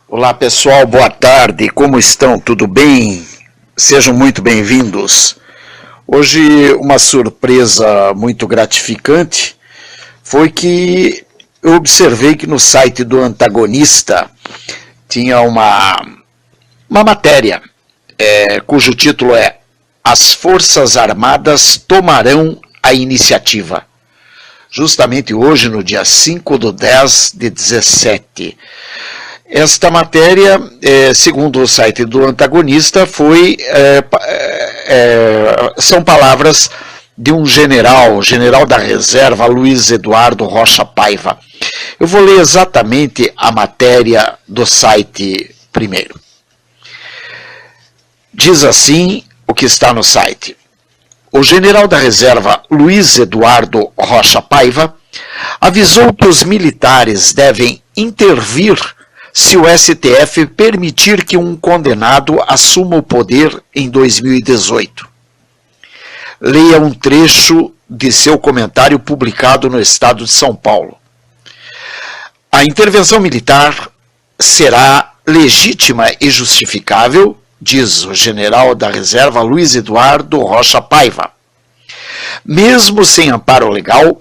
Olá pessoal, boa tarde, como estão? Tudo bem? Sejam muito bem-vindos. Hoje uma surpresa muito gratificante foi que eu observei que no site do Antagonista tinha uma matéria cujo título é As Forças Armadas tomarão a iniciativa. Justamente hoje, no dia 5/10/17. Esta matéria, segundo o site do Antagonista, são palavras de um general da reserva, Luiz Eduardo Rocha Paiva. Eu vou ler exatamente a matéria do site primeiro. Diz assim o que está no site. O general da reserva, Luiz Eduardo Rocha Paiva, avisou que os militares devem intervir se o STF permitir que um condenado assuma o poder em 2018. Leia um trecho de seu comentário publicado no Estado de São Paulo. A intervenção militar será legítima e justificável, diz o general da reserva Luiz Eduardo Rocha Paiva, mesmo sem amparo legal,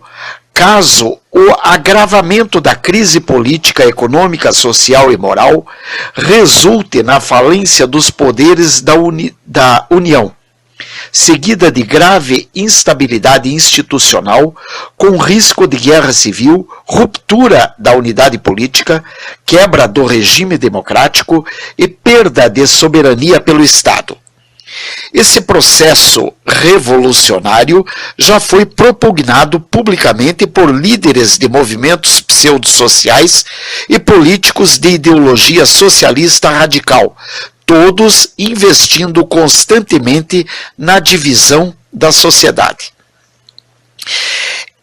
caso o agravamento da crise política, econômica, social e moral resulte na falência dos poderes da União, seguida de grave instabilidade institucional, com risco de guerra civil, ruptura da unidade política, quebra do regime democrático e perda de soberania pelo Estado. Esse processo revolucionário já foi propugnado publicamente por líderes de movimentos pseudo-sociais e políticos de ideologia socialista radical, todos investindo constantemente na divisão da sociedade.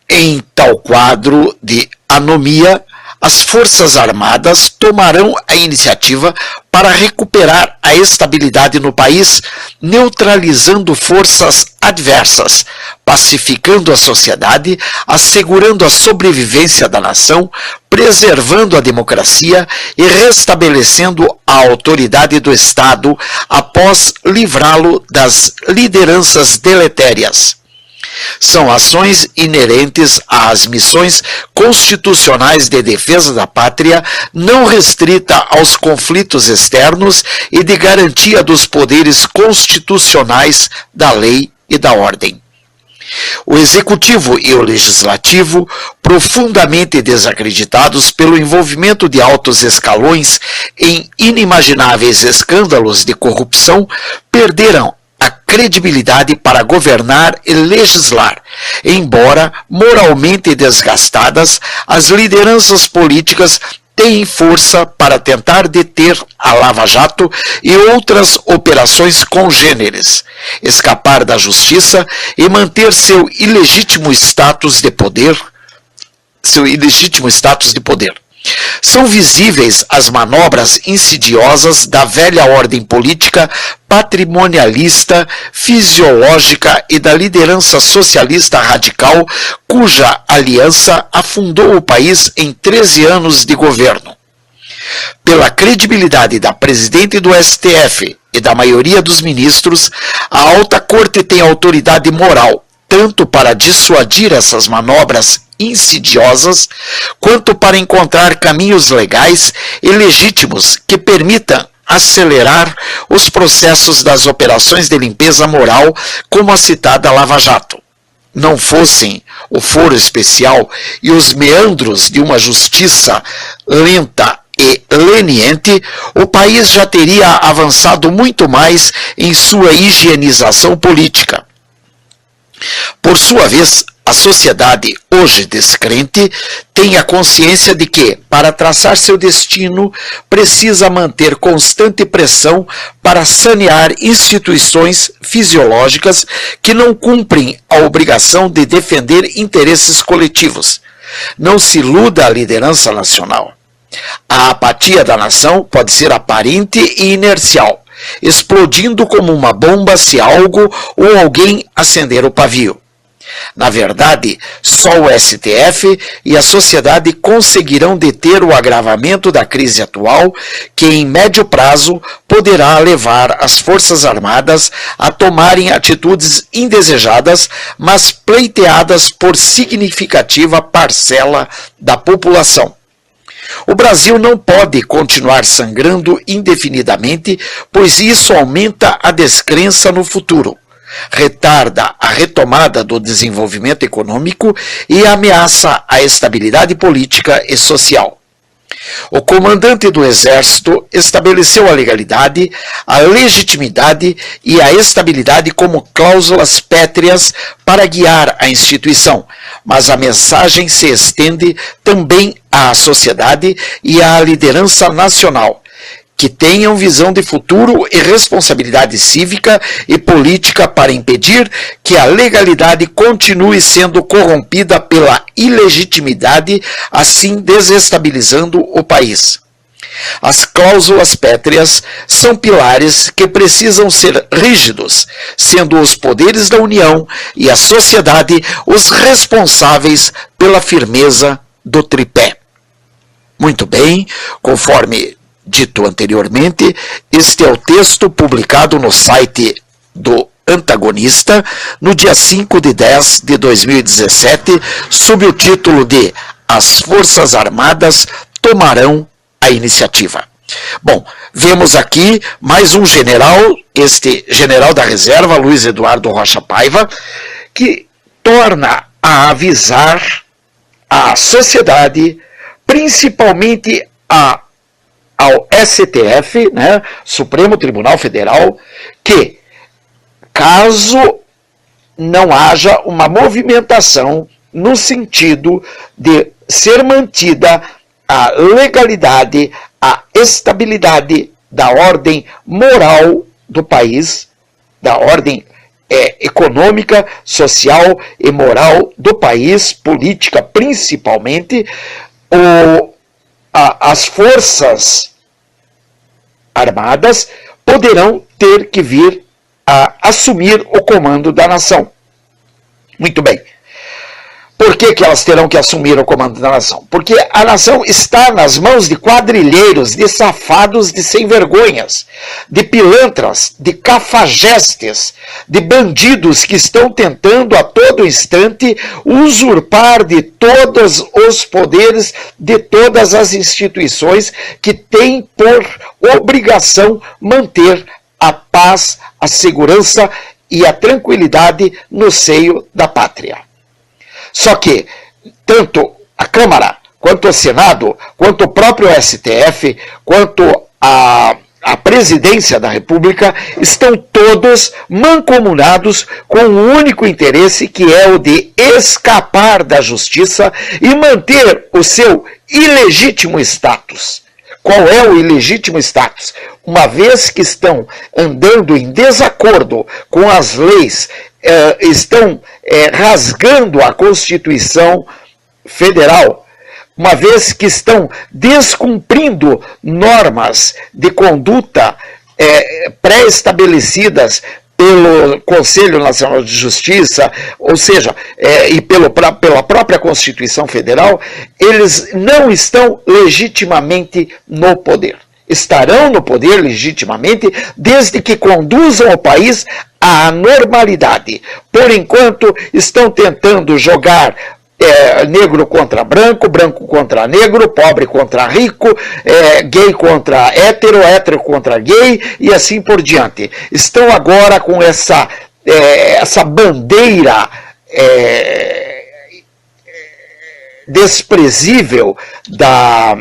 Em tal quadro de anomia, as Forças Armadas tomarão a iniciativa para recuperar a estabilidade no país, neutralizando forças adversas, pacificando a sociedade, assegurando a sobrevivência da nação, preservando a democracia e restabelecendo a autoridade do Estado após livrá-lo das lideranças deletérias. São ações inerentes às missões constitucionais de defesa da pátria, não restrita aos conflitos externos e de garantia dos poderes constitucionais da lei e da ordem. O Executivo e o Legislativo, profundamente desacreditados pelo envolvimento de altos escalões em inimagináveis escândalos de corrupção, perderam a credibilidade para governar e legislar. Embora moralmente desgastadas, as lideranças políticas têm força para tentar deter a Lava Jato e outras operações congêneres, escapar da justiça e manter seu ilegítimo status de poder. São visíveis as manobras insidiosas da velha ordem política patrimonialista, fisiológica e da liderança socialista radical, cuja aliança afundou o país em 13 anos de governo. Pela credibilidade da presidente do STF e da maioria dos ministros, a alta corte tem autoridade moral, tanto para dissuadir essas manobras insidiosas, quanto para encontrar caminhos legais e legítimos que permitam acelerar os processos das operações de limpeza moral, como a citada Lava Jato. Não fossem o foro especial e os meandros de uma justiça lenta e leniente, o país já teria avançado muito mais em sua higienização política. Por sua vez, a sociedade, hoje descrente, tem a consciência de que, para traçar seu destino, precisa manter constante pressão para sanear instituições fisiológicas que não cumprem a obrigação de defender interesses coletivos. Não se iluda a liderança nacional. A apatia da nação pode ser aparente e inercial, explodindo como uma bomba se algo ou alguém acender o pavio. Na verdade, só o STF e a sociedade conseguirão deter o agravamento da crise atual, que em médio prazo poderá levar as Forças Armadas a tomarem atitudes indesejadas, mas pleiteadas por significativa parcela da população. O Brasil não pode continuar sangrando indefinidamente, pois isso aumenta a descrença no futuro, retarda a retomada do desenvolvimento econômico e ameaça a estabilidade política e social. O comandante do Exército estabeleceu a legalidade, a legitimidade e a estabilidade como cláusulas pétreas para guiar a instituição, mas a mensagem se estende também à sociedade e à liderança nacional, que tenham visão de futuro e responsabilidade cívica e política para impedir que a legalidade continue sendo corrompida pela ilegitimidade, assim desestabilizando o país. As cláusulas pétreas são pilares que precisam ser rígidos, sendo os poderes da União e a sociedade os responsáveis pela firmeza do tripé. Muito bem, conforme dito anteriormente, este é o texto publicado no site do Antagonista, no dia 5 de 10 de 2017, sob o título de As Forças Armadas tomarão a iniciativa. Bom, vemos aqui mais um general, este general da reserva, Luiz Eduardo Rocha Paiva, que torna a avisar a sociedade, principalmente ao STF, né, Supremo Tribunal Federal, que caso não haja uma movimentação no sentido de ser mantida a legalidade, a estabilidade da ordem moral do país, da ordem econômica, social e moral do país, política principalmente, as forças armadas poderão ter que vir a assumir o comando da nação. Muito bem. Por que elas terão que assumir o comando da nação? Porque a nação está nas mãos de quadrilheiros, de safados, de sem-vergonhas, de pilantras, de cafajestes, de bandidos que estão tentando a todo instante usurpar de todos os poderes, de todas as instituições que têm por obrigação manter a paz, a segurança e a tranquilidade no seio da pátria. Só que, tanto a Câmara, quanto o Senado, quanto o próprio STF, quanto a Presidência da República, estão todos mancomunados com um único interesse, que é o de escapar da justiça e manter o seu ilegítimo status. Qual é o ilegítimo status? Uma vez que estão andando em desacordo com as leis, estão rasgando a Constituição Federal, uma vez que estão descumprindo normas de conduta pré-estabelecidas pelo Conselho Nacional de Justiça, ou seja, e pela própria Constituição Federal, eles não estão legitimamente no poder. Estarão no poder legitimamente desde que conduzam o país à normalidade. Por enquanto, estão tentando jogar negro contra branco, branco contra negro, pobre contra rico, gay contra hétero, hétero contra gay e assim por diante. Estão agora com essa bandeira desprezível da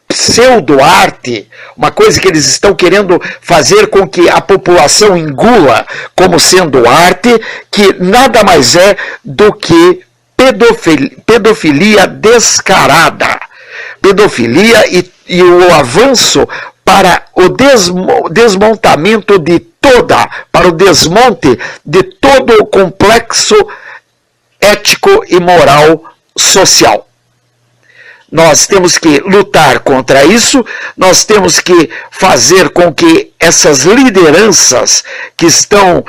pseudo-arte, uma coisa que eles estão querendo fazer com que a população engula como sendo arte, que nada mais é do que pedofilia descarada. Pedofilia e o avanço para o desmontamento para o desmonte de todo o complexo ético e moral social. Nós temos que lutar contra isso, nós temos que fazer com que essas lideranças que estão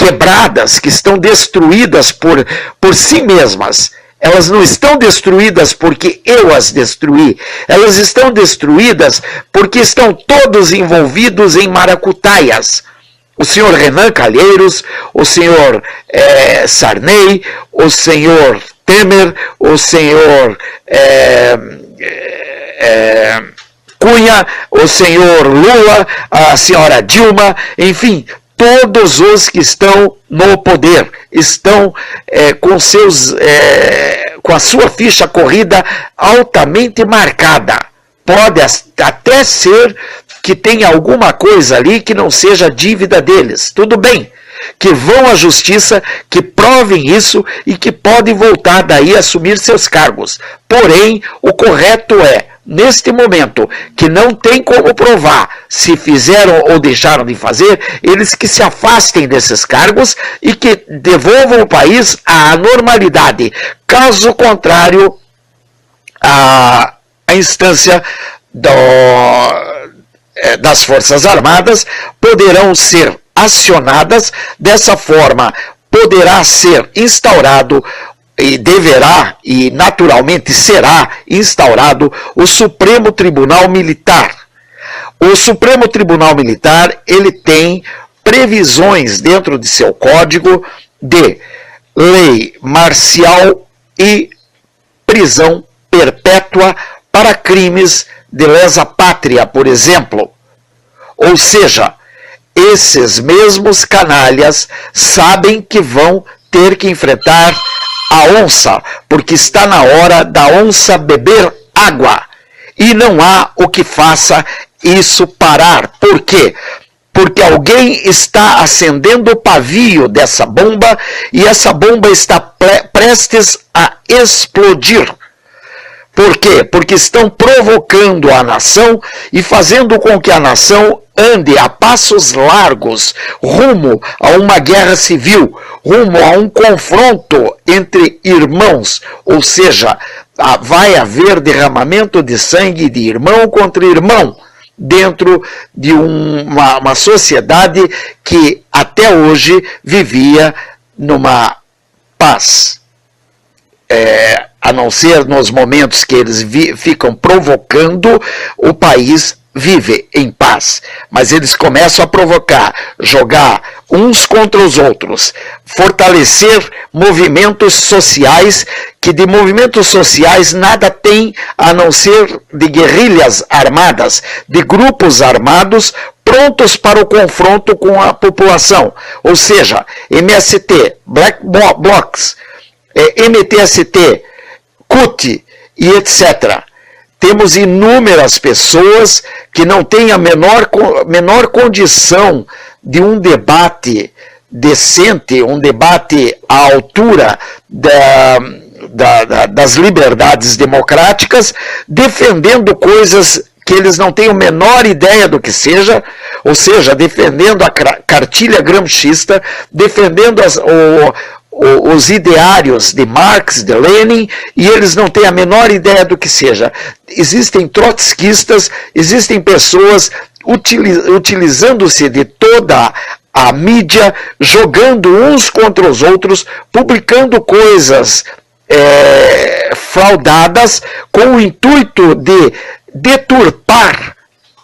quebradas, que estão destruídas por si mesmas. Elas não estão destruídas porque eu as destruí. Elas estão destruídas porque estão todos envolvidos em maracutaias. O senhor Renan Calheiros, o senhor Sarney, o senhor Temer, o senhor Cunha, o senhor Lula, a senhora Dilma, enfim, todos os que estão no poder estão com a sua ficha corrida altamente marcada. Pode até ser que tenha alguma coisa ali que não seja dívida deles. Tudo bem, que vão à justiça, que provem isso e que podem voltar daí a assumir seus cargos. Porém, o correto é, neste momento, que não tem como provar se fizeram ou deixaram de fazer, eles que se afastem desses cargos e que devolvam o país à normalidade. Caso contrário, a instância das Forças Armadas poderão ser acionadas. Dessa forma, poderá ser instaurado e deverá e naturalmente será instaurado o Supremo Tribunal Militar. O Supremo Tribunal Militar, ele tem previsões dentro de seu código de lei marcial e prisão perpétua para crimes de lesa pátria, por exemplo. Ou seja, esses mesmos canalhas sabem que vão ter que enfrentar a onça, porque está na hora da onça beber água. E não há o que faça isso parar. Por quê? Porque alguém está acendendo o pavio dessa bomba e essa bomba está prestes a explodir. Por quê? Porque estão provocando a nação e fazendo com que a nação ande a passos largos rumo a uma guerra civil, rumo a um confronto entre irmãos, ou seja, vai haver derramamento de sangue de irmão contra irmão dentro de uma sociedade que até hoje vivia numa paz. A não ser nos momentos que eles ficam provocando, o país vive em paz. Mas eles começam a provocar, jogar uns contra os outros, fortalecer movimentos sociais, que de movimentos sociais nada tem a não ser de guerrilhas armadas, de grupos armados prontos para o confronto com a população. Ou seja, MST, Black Blocs, MTST, CUT e etc. Temos inúmeras pessoas que não têm a menor condição de um debate decente, um debate à altura das liberdades democráticas, defendendo coisas que eles não têm a menor ideia do que seja, ou seja, defendendo a cartilha gramscista, defendendo os ideários de Marx, de Lenin, e eles não têm a menor ideia do que seja. Existem trotskistas, existem pessoas utilizando-se de toda a mídia, jogando uns contra os outros, publicando coisas fraudadas com o intuito de deturpar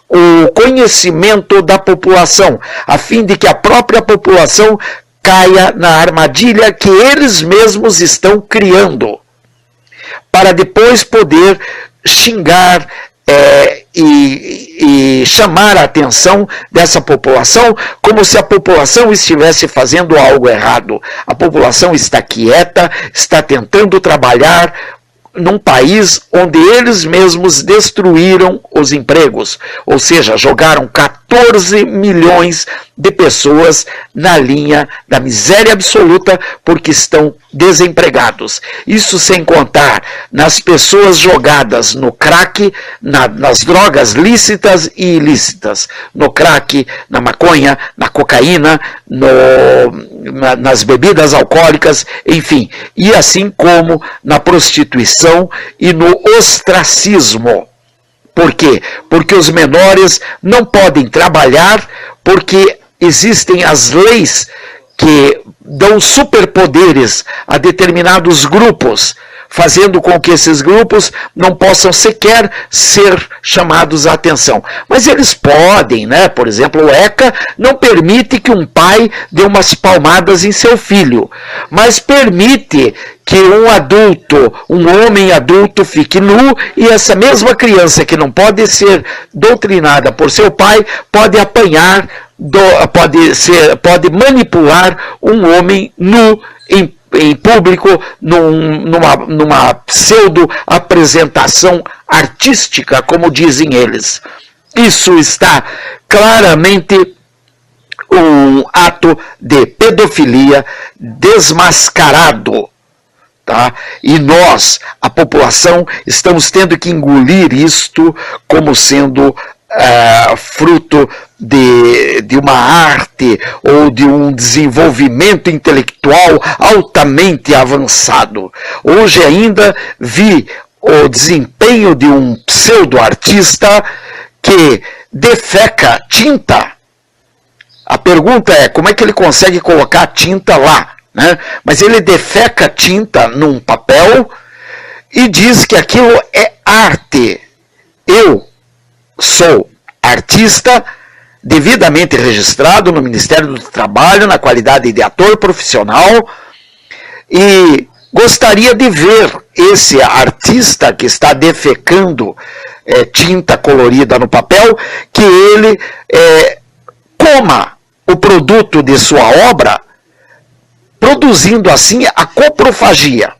o conhecimento da população, a fim de que a própria população caia na armadilha que eles mesmos estão criando, para depois poder xingar e chamar a atenção dessa população, como se a população estivesse fazendo algo errado. A população está quieta, está tentando trabalhar num país onde eles mesmos destruíram os empregos, ou seja, jogaram 14 milhões de pessoas na linha da miséria absoluta porque estão desempregados. Isso sem contar nas pessoas jogadas no crack, nas drogas lícitas e ilícitas, no crack, na maconha, na cocaína, nas bebidas alcoólicas, enfim, e assim como na prostituição e no ostracismo. Por quê? Porque os menores não podem trabalhar, porque existem as leis que dão superpoderes a determinados grupos, fazendo com que esses grupos não possam sequer ser chamados a atenção. Mas eles podem, né? Por exemplo, o ECA não permite que um pai dê umas palmadas em seu filho, mas permite que um adulto, um homem adulto, fique nu, e essa mesma criança que não pode ser doutrinada por seu pai, pode apanhar, pode manipular um homem nu em público, numa pseudo-apresentação artística, como dizem eles. Isso está claramente um ato de pedofilia desmascarado. Tá? E nós, a população, estamos tendo que engolir isto como sendo fruto de uma arte ou de um desenvolvimento intelectual altamente avançado. Hoje ainda vi o desempenho de um pseudo-artista que defeca tinta. A pergunta é, como é que ele consegue colocar tinta lá? Né? Mas ele defeca tinta num papel e diz que aquilo é arte. Eu sou artista devidamente registrado no Ministério do Trabalho, na qualidade de ator profissional, e gostaria de ver esse artista que está defecando tinta colorida no papel, que ele coma o produto de sua obra, produzindo assim a coprofagia.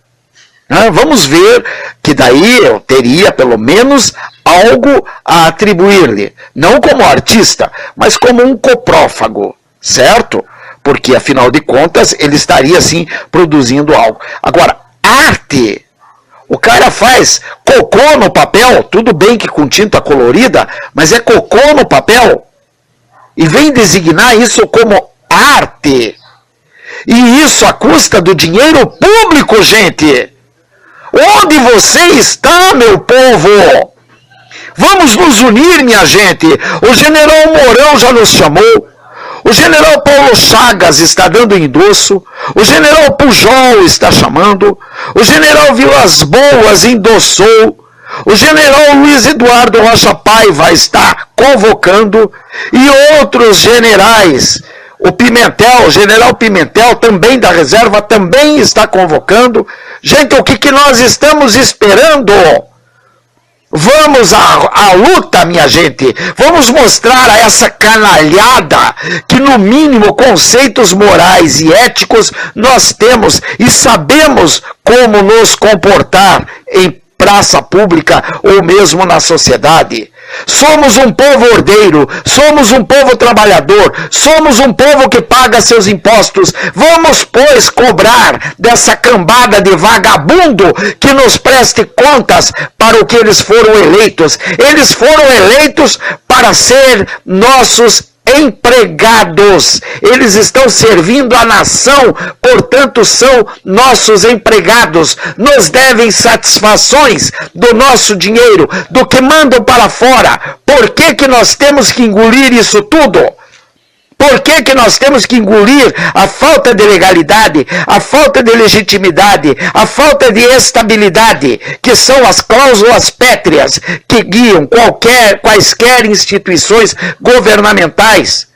Vamos ver que daí eu teria pelo menos algo a atribuir-lhe, não como artista, mas como um coprófago, certo? Porque afinal de contas ele estaria assim produzindo algo. Agora, arte, o cara faz cocô no papel, tudo bem que com tinta colorida, mas é cocô no papel, e vem designar isso como arte. E isso à custa do dinheiro público, gente. Onde você está, meu povo? Vamos nos unir, minha gente. O general Mourão já nos chamou. O general Paulo Chagas está dando endosso. O general Pujol está chamando. O general Vilas Boas endossou. O general Luiz Eduardo Rocha Paiva está convocando. E outros generais. O Pimentel, o general Pimentel, também da reserva, também está convocando. Gente, o que nós estamos esperando? Vamos à luta, minha gente. Vamos mostrar a essa canalhada que, no mínimo, conceitos morais e éticos nós temos e sabemos como nos comportar em praça pública ou mesmo na sociedade. Somos um povo ordeiro, somos um povo trabalhador, somos um povo que paga seus impostos. Vamos, pois, cobrar dessa cambada de vagabundo que nos preste contas para o que eles foram eleitos. Eles foram eleitos para ser nossos empregados. Eles estão servindo a nação, portanto são nossos empregados. Nos devem satisfações do nosso dinheiro, do que mandam para fora. Por que nós temos que engolir isso tudo? Por que nós temos que engolir a falta de legalidade, a falta de legitimidade, a falta de estabilidade, que são as cláusulas pétreas que guiam quaisquer instituições governamentais?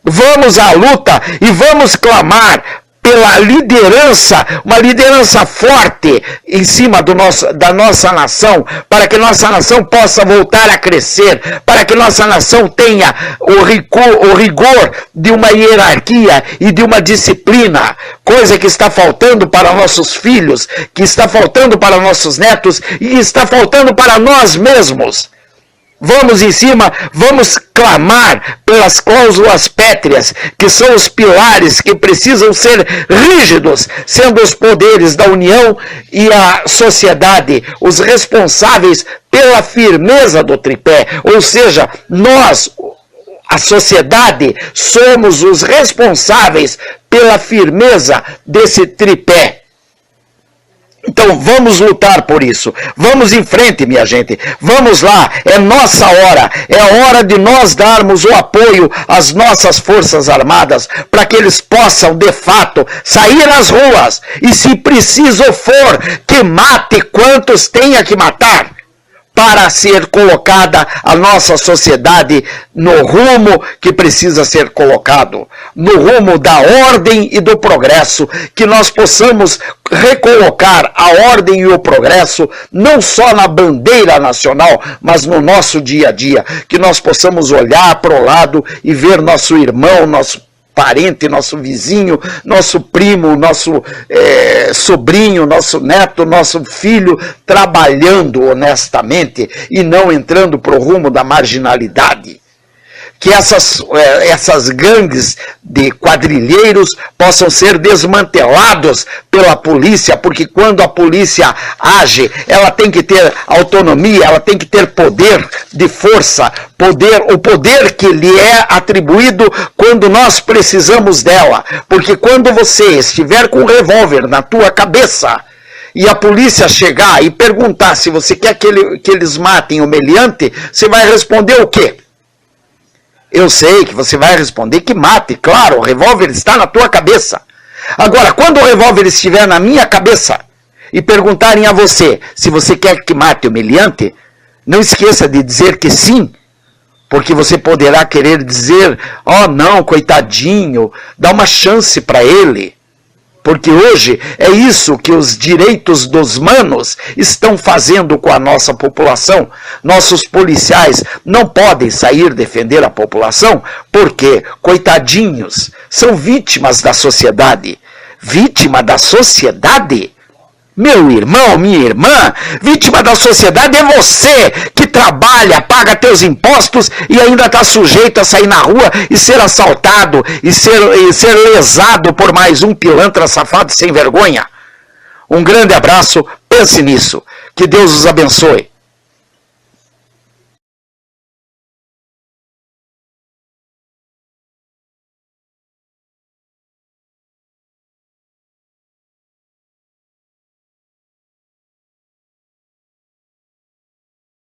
Vamos à luta e vamos clamar pela liderança, uma liderança forte em cima da nossa nação, para que nossa nação possa voltar a crescer, para que nossa nação tenha o rigor de uma hierarquia e de uma disciplina, coisa que está faltando para nossos filhos, que está faltando para nossos netos e está faltando para nós mesmos. Vamos em cima, vamos clamar pelas cláusulas pétreas, que são os pilares que precisam ser rígidos, sendo os poderes da União e a sociedade os responsáveis pela firmeza do tripé. Ou seja, nós, a sociedade, somos os responsáveis pela firmeza desse tripé. Então vamos lutar por isso, vamos em frente, minha gente, vamos lá, é nossa hora, é hora de nós darmos o apoio às nossas forças armadas, para que eles possam, de fato, sair às ruas, e se preciso for, que mate quantos tenha que matar, para ser colocada a nossa sociedade no rumo que precisa ser colocado, no rumo da ordem e do progresso, que nós possamos recolocar a ordem e o progresso, não só na bandeira nacional, mas no nosso dia a dia, que nós possamos olhar para o lado e ver nosso irmão, nosso parente, nosso vizinho, nosso primo, nosso sobrinho, nosso neto, nosso filho, trabalhando honestamente e não entrando para o rumo da marginalidade. Que essas gangues de quadrilheiros possam ser desmantelados pela polícia, porque quando a polícia age, ela tem que ter autonomia, ela tem que ter poder de força, o poder que lhe é atribuído quando nós precisamos dela. Porque quando você estiver com um revólver na tua cabeça, e a polícia chegar e perguntar se você quer que eles matem o meliante, você vai responder o quê? Eu sei que você vai responder que mate, claro, o revólver está na tua cabeça. Agora, quando o revólver estiver na minha cabeça e perguntarem a você se você quer que mate o meliante, não esqueça de dizer que sim, porque você poderá querer dizer, oh não, coitadinho, dá uma chance para ele. Porque hoje é isso que os direitos dos manos estão fazendo com a nossa população. Nossos policiais não podem sair defender a população porque, coitadinhos, são vítimas da sociedade. Vítima da sociedade? Meu irmão, minha irmã, vítima da sociedade é você que trabalha, paga teus impostos e ainda está sujeito a sair na rua e ser assaltado e ser lesado por mais um pilantra safado sem vergonha. Um grande abraço, pense nisso. Que Deus os abençoe.